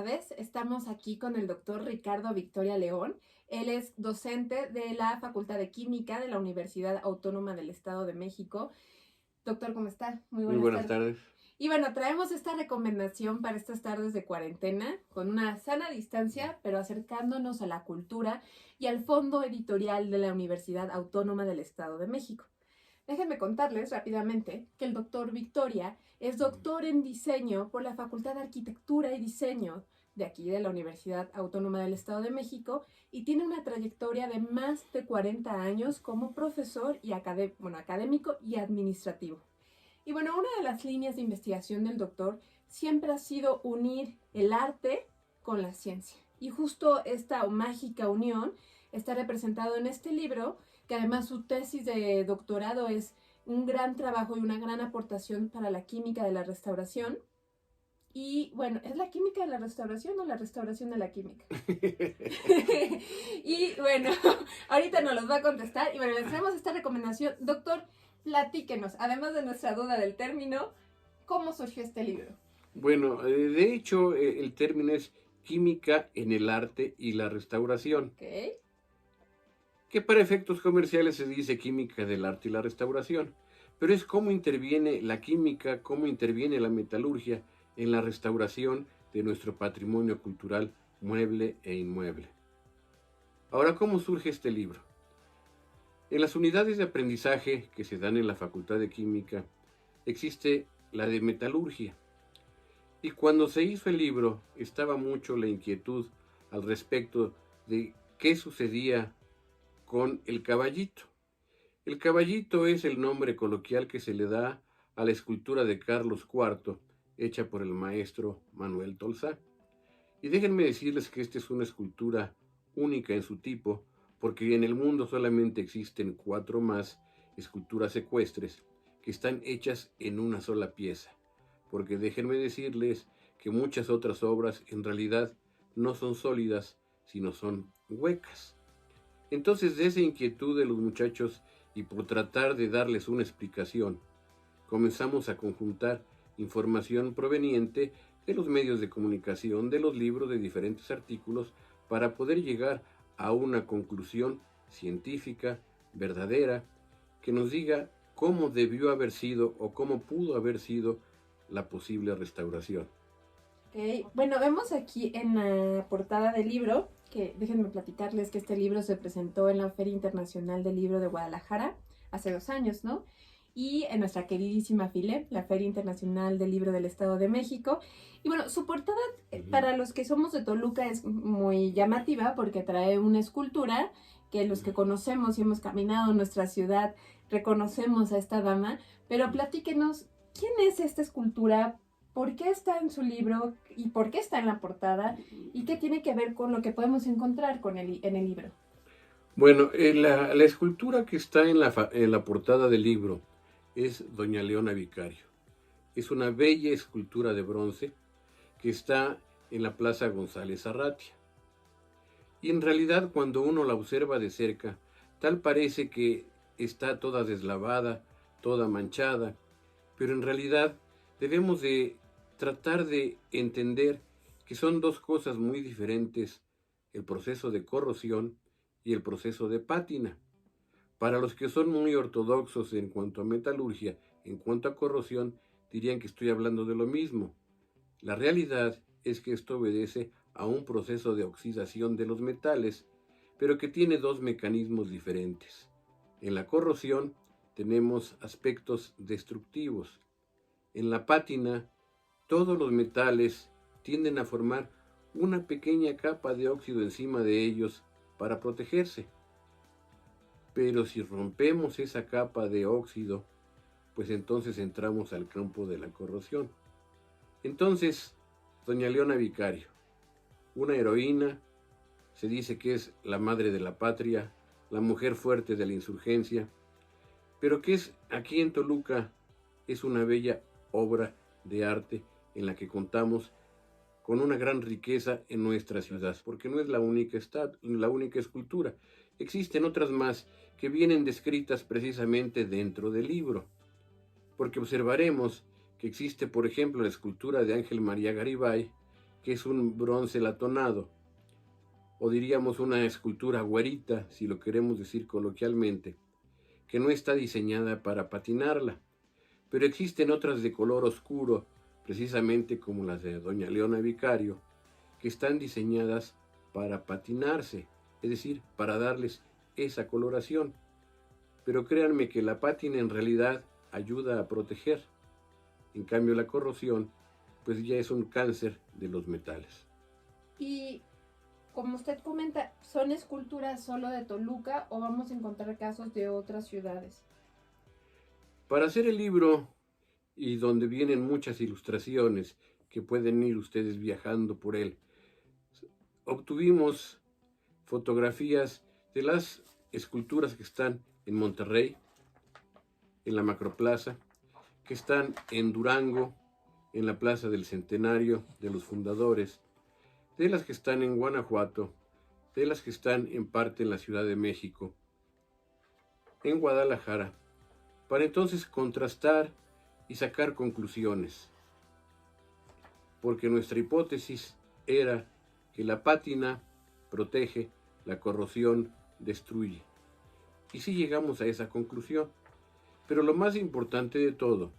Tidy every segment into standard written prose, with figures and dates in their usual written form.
tardes. Estamos aquí con el doctor Ricardo Victoria León. Él es docente de la Facultad de Química de la Universidad Autónoma del Estado de México. Doctor, ¿cómo está? Muy Muy buenas buenas tardes. tardes. Y bueno, traemos esta recomendación para estas tardes de cuarentena, con una sana distancia, pero acercándonos a la cultura y al fondo editorial de la Universidad Autónoma del Estado de México. Déjenme contarles rápidamente que el doctor Victoria es doctor en diseño por la Facultad de Arquitectura y Diseño de aquí de la Universidad Autónoma del Estado de México y tiene una trayectoria de más de 40 años como profesor y académico y administrativo. Y bueno, una de las líneas de investigación del doctor siempre ha sido unir el arte con la ciencia. Y justo esta mágica unión está representado en este libro, que además su tesis de doctorado es un gran trabajo y una gran aportación para la química de la restauración. Y bueno, ¿es la química de la restauración o la restauración de la química? Y bueno, ahorita nos los va a contestar. Y bueno, les traemos esta recomendación. Doctor, platíquenos, además de nuestra duda del término, ¿cómo surgió este libro? Bueno, de hecho, el término es química en el arte y la restauración, Ok. que para efectos comerciales se dice química del arte y la restauración, pero es cómo interviene la química, cómo interviene la metalurgia en la restauración de nuestro patrimonio cultural mueble e inmueble. Ahora, ¿cómo surge este libro? En las unidades de aprendizaje que se dan en la Facultad de Química existe la de metalurgia. Y cuando se hizo el libro, estaba mucho la inquietud al respecto de qué sucedía con el caballito. El caballito es el nombre coloquial que se le da a la escultura de Carlos IV, hecha por el maestro Manuel Tolsá. Y déjenme decirles que esta es una escultura única en su tipo, porque en el mundo solamente existen 4 más esculturas ecuestres que están hechas en una sola pieza. Porque déjenme decirles que muchas otras obras en realidad no son sólidas, sino son huecas. Entonces, de esa inquietud de los muchachos y por tratar de darles una explicación, comenzamos a conjuntar información proveniente de los medios de comunicación, de los libros, de diferentes artículos, para poder llegar a una conclusión científica, verdadera, que nos diga cómo debió haber sido o cómo pudo haber sido la posible restauración. Ok, bueno, vemos aquí en la portada del libro, que déjenme platicarles que este libro se presentó en la Feria Internacional del Libro de Guadalajara hace 2 años, ¿no? Y en nuestra queridísima FILE, la Feria Internacional del Libro del Estado de México. Y bueno, su portada, para los que somos de Toluca, es muy llamativa porque trae una escultura que los que conocemos y hemos caminado en nuestra ciudad reconocemos a esta dama, pero platíquenos, ¿quién es esta escultura? ¿Por qué está en su libro y por qué está en la portada? ¿Y qué tiene que ver con lo que podemos encontrar en el libro? Bueno, la escultura que está en la portada del libro es Doña Leona Vicario. Es una bella escultura de bronce que está en la Plaza González Arratia. Y en realidad, cuando uno la observa de cerca, tal parece que está toda deslavada, toda manchada, pero en realidad debemos de tratar de entender que son dos cosas muy diferentes, el proceso de corrosión y el proceso de pátina. Para los que son muy ortodoxos en cuanto a metalurgia, en cuanto a corrosión, dirían que estoy hablando de lo mismo. La realidad es que esto obedece a un proceso de oxidación de los metales, pero que tiene dos mecanismos diferentes. En la corrosión tenemos aspectos destructivos. En la pátina, todos los metales tienden a formar una pequeña capa de óxido encima de ellos para protegerse. Pero si rompemos esa capa de óxido, pues entonces entramos al campo de la corrosión. Entonces, doña Leona Vicario, una heroína, se dice que es la madre de la patria, la mujer fuerte de la insurgencia, pero que es aquí en Toluca, es una bella obra de arte en la que contamos con una gran riqueza en nuestra ciudad, porque no es la única escultura. Existen otras más que vienen descritas precisamente dentro del libro, porque observaremos que existe, por ejemplo, la escultura de Ángel María Garibay, que es un bronce latonado, o diríamos una escultura güerita, si lo queremos decir coloquialmente, que no está diseñada para patinarla, pero existen otras de color oscuro, precisamente como las de doña Leona Vicario, que están diseñadas para patinarse, es decir, para darles esa coloración. Pero créanme que la pátina en realidad ayuda a proteger. En cambio la corrosión, pues ya es un cáncer de los metales. Y como usted comenta, ¿son esculturas solo de Toluca o vamos a encontrar casos de otras ciudades? Para hacer el libro, y donde vienen muchas ilustraciones que pueden ir ustedes viajando por él, obtuvimos fotografías de las esculturas que están en Monterrey, en la Macroplaza, que están en Durango, en la Plaza del Centenario de los Fundadores, de las que están en Guanajuato, de las que están en parte en la Ciudad de México, en Guadalajara, para entonces contrastar y sacar conclusiones. Porque nuestra hipótesis era que la pátina protege, la corrosión destruye. Y sí llegamos a esa conclusión. Pero lo más importante de todo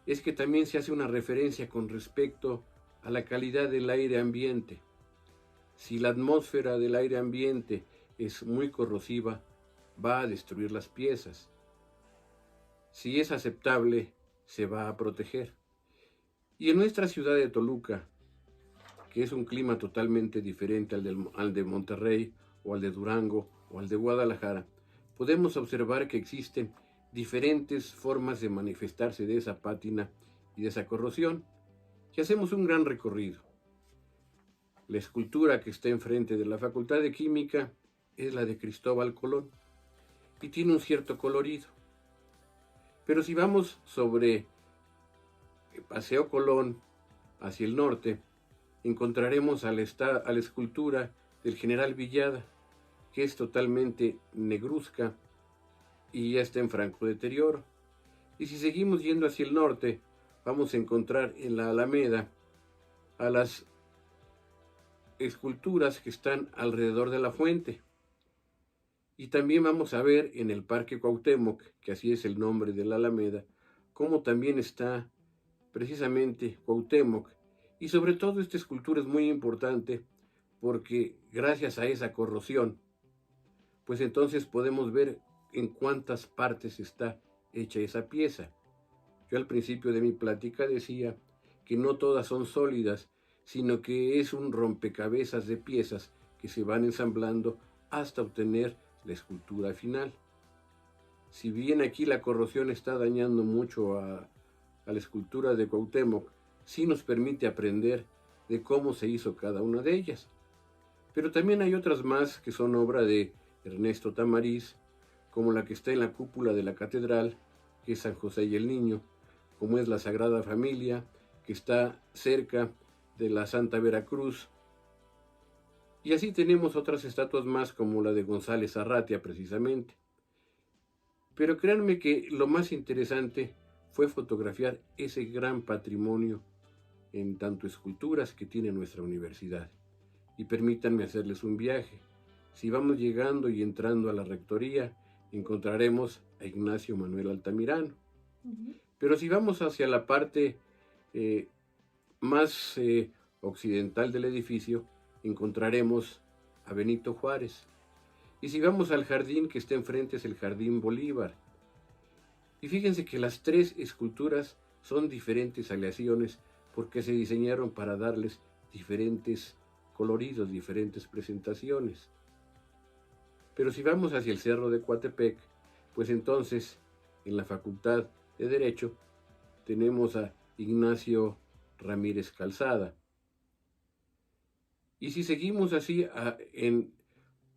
es que también se hace una referencia con respecto a la calidad del aire ambiente. Si la atmósfera del aire ambiente es muy corrosiva, va a destruir las piezas. Si es aceptable, se va a proteger. Y en nuestra ciudad de Toluca, que es un clima totalmente diferente al de Monterrey, o al de Durango, o al de Guadalajara, podemos observar que existen diferentes formas de manifestarse de esa pátina y de esa corrosión, y hacemos un gran recorrido. La escultura que está enfrente de la Facultad de Química es la de Cristóbal Colón, y tiene un cierto colorido. Pero si vamos sobre Paseo Colón hacia el norte, encontraremos a la escultura del general Villada, que es totalmente negruzca y ya está en franco deterioro. Y si seguimos yendo hacia el norte, vamos a encontrar en la Alameda a las esculturas que están alrededor de la fuente. Y también vamos a ver en el Parque Cuauhtémoc, que así es el nombre de la Alameda, cómo también está precisamente Cuauhtémoc. Y sobre todo esta escultura es muy importante porque gracias a esa corrosión, pues entonces podemos ver en cuántas partes está hecha esa pieza. Yo al principio de mi plática decía que no todas son sólidas, sino que es un rompecabezas de piezas que se van ensamblando hasta obtener la escultura final. Si bien aquí la corrosión está dañando mucho a la escultura de Cuauhtémoc, sí nos permite aprender de cómo se hizo cada una de ellas. Pero también hay otras más que son obra de Ernesto Tamariz, como la que está en la cúpula de la catedral, que es San José y el Niño, como es la Sagrada Familia, que está cerca de la Santa Veracruz. Y así tenemos otras estatuas más, como la de González Arratia, precisamente. Pero créanme que lo más interesante fue fotografiar ese gran patrimonio en tanto esculturas que tiene nuestra universidad. Y permítanme hacerles un viaje. Si vamos llegando y entrando a la rectoría, encontraremos a Ignacio Manuel Altamirano. Pero si vamos hacia la parte más occidental del edificio, encontraremos a Benito Juárez. Y si vamos al jardín que está enfrente, es el Jardín Bolívar. Y fíjense que las tres esculturas son diferentes aleaciones porque se diseñaron para darles diferentes coloridos, diferentes presentaciones. Pero si vamos hacia el Cerro de Coatepec, pues entonces en la Facultad de Derecho tenemos a Ignacio Ramírez Calzada. Y si seguimos así en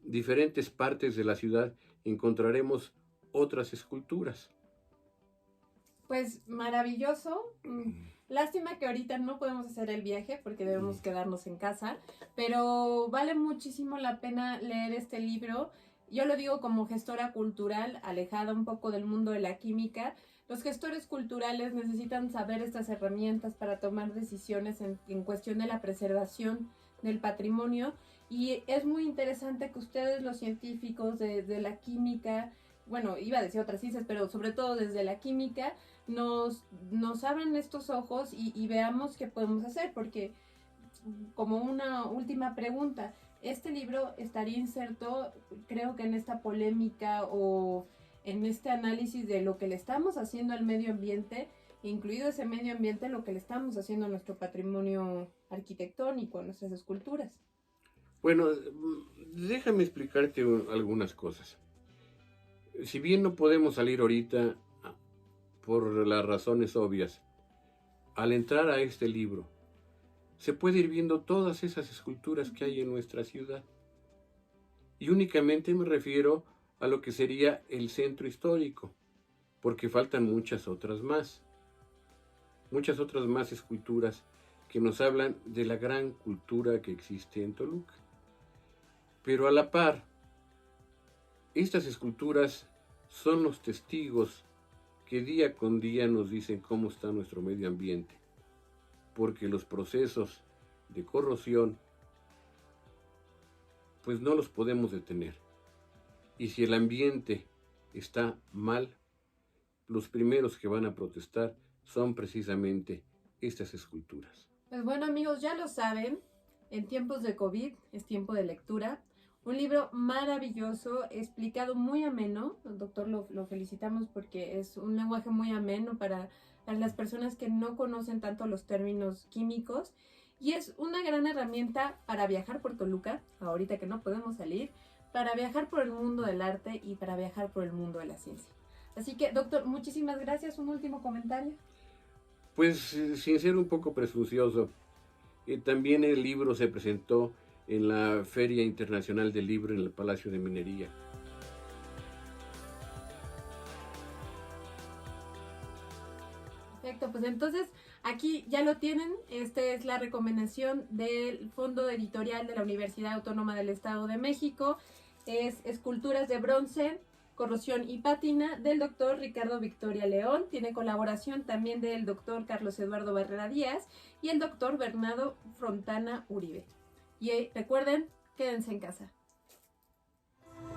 diferentes partes de la ciudad, encontraremos otras esculturas. Pues maravilloso. Lástima que ahorita no podemos hacer el viaje porque debemos quedarnos en casa, pero vale muchísimo la pena leer este libro. Yo lo digo como gestora cultural, alejada un poco del mundo de la química. Los gestores culturales necesitan saber estas herramientas para tomar decisiones en cuestión de la preservación del patrimonio, y es muy interesante que ustedes, los científicos de la química, bueno, iba a decir otras ciencias, pero sobre todo desde la química, nos abran estos ojos y veamos qué podemos hacer, porque como una última pregunta, este libro estaría inserto, creo que en esta polémica o en este análisis de lo que le estamos haciendo al medio ambiente, incluido ese medio ambiente, lo que le estamos haciendo a nuestro patrimonio arquitectónico, a nuestras esculturas. Bueno, déjame explicarte algunas cosas. Si bien no podemos salir ahorita por las razones obvias, al entrar a este libro, se puede ir viendo todas esas esculturas que hay en nuestra ciudad. Y únicamente me refiero a lo que sería el centro histórico, porque faltan muchas otras más esculturas que nos hablan de la gran cultura que existe en Toluca. Pero a la par, estas esculturas son los testigos que día con día nos dicen cómo está nuestro medio ambiente, porque los procesos de corrosión pues no los podemos detener. Y si el ambiente está mal, los primeros que van a protestar son precisamente estas esculturas. Pues bueno, amigos, ya lo saben, en tiempos de COVID es tiempo de lectura. Un libro maravilloso, explicado muy ameno. Doctor, lo felicitamos porque es un lenguaje muy ameno para las personas que no conocen tanto los términos químicos. Y es una gran herramienta para viajar por Toluca, ahorita que no podemos salir, para viajar por el mundo del arte y para viajar por el mundo de la ciencia. Así que, doctor, muchísimas gracias. Un último comentario. Pues, sin ser un poco presuncioso, también el libro se presentó en la Feria Internacional del Libro en el Palacio de Minería. Perfecto, pues entonces aquí ya lo tienen. Esta es la recomendación del Fondo Editorial de la Universidad Autónoma del Estado de México. Es Esculturas de Bronce, Corrosión y Pátina, del doctor Ricardo Victoria León. Tiene colaboración también del doctor Carlos Eduardo Barrera Díaz y el doctor Bernardo Fontana Uribe. Y recuerden, quédense en casa.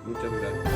Muchas gracias.